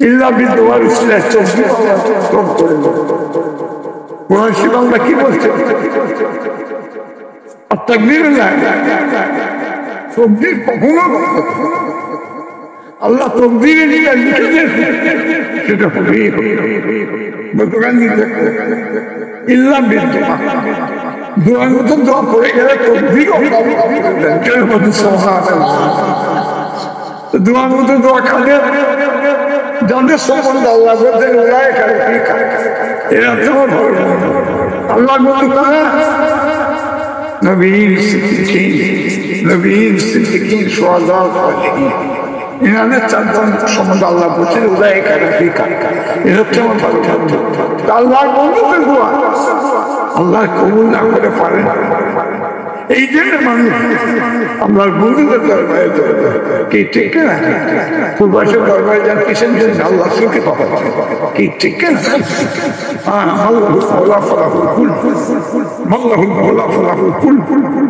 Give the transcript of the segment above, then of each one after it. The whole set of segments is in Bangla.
ইল্লা বিদওয়ার উসিলা চব্বিশ কম করে কোরআন শরীফ আল্লাহ কি বলছে? তাকবীরুল্লাহ তকবীর কখনো আল্লাহ তকবীরে যেটা লিখে দিয়েছে সেটা হবেই ইল্লা বিদওয়া দোয়ার মতো দোয়া পড়ে গেলে তকবীর দোয়ার মতো দোয়া খাবে যাদের সম্বন্ধে আল্লাহ বলতেন এরা তোমার আল্লাহ নবীন সিদ্দিকীন নবীন সিদ্দিকীন শুহাদা সালিহিন এনাদের চারজন সম্বন্ধে আল্লাহ বলছেন উলাইকা রাফিকা এরা তোমার ভালো থাকবে আল্লাহর বন্ধুদের দোয়া আল্লাহ কবুল না করে পারেন এই জন্য মানুষ আল্লাহর বন্ধুদের দরবারে কি ঠিক না পূর্বাসের দরবারে যান কিসের জন্য আল্লাহ সুখে পাবেন কি ঠিক না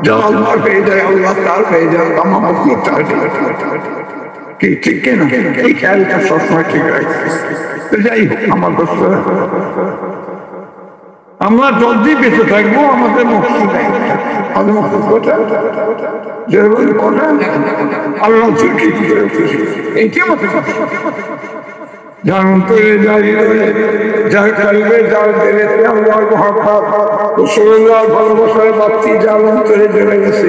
যা আল্লাহ পেয়ে যায় আল্লাহ তার পেয়ে যায় আমার তার কি ঠিক না এই খেয়ালটা সবসময় ঠিক রাখছে যাই হোক আমার দোস্ত আমরা যতদিন বেঁচে থাকবো আমাদের মুক্তি নেই আমাদের মুক্তি কোথায় আল্লাহ এইটি আমাদের যার অন্তরে যার কালবে যার দেহেতে আল্লাহর মহব্বত রাসূলুল্লাহর ভালোবাসার বাতি যার অন্তরে জ্বলে গেছে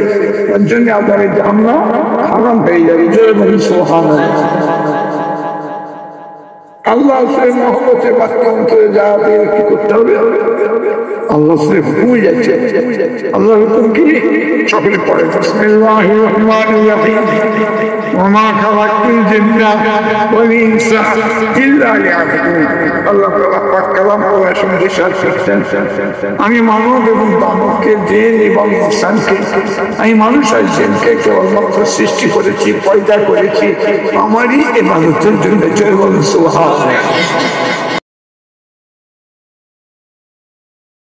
তার জন্য আমাদের জান্নাত হারাম হয়ে যাবে জোরে বলি সুবহানাল্লাহ আল্লাহ সে মহব্বতে বাতি অন্তরে যাবে কি করতে হবে আল্লাহ সে ভুলে যাচ্ছে আল্লাহ হুকুম কি সকলে পড়ে বিসমিল্লাহির রহমানির রহিম ওমা খালাকতুল জিন্না ওয়াল ইনসা ইল্লা লিয়াবুদুন আল্লাহ পাক কালাম বলার সময় ইরশাদ করতেন আমি মানব এবং দানবকে জিন এবং ইনসানকে আমি মানুষ আর জিনকে কেবলমাত্র সৃষ্টি করেছি পয়দা করেছি আমারই ইবাদতের জন্য জয় বলুন সুবহানাল্লাহ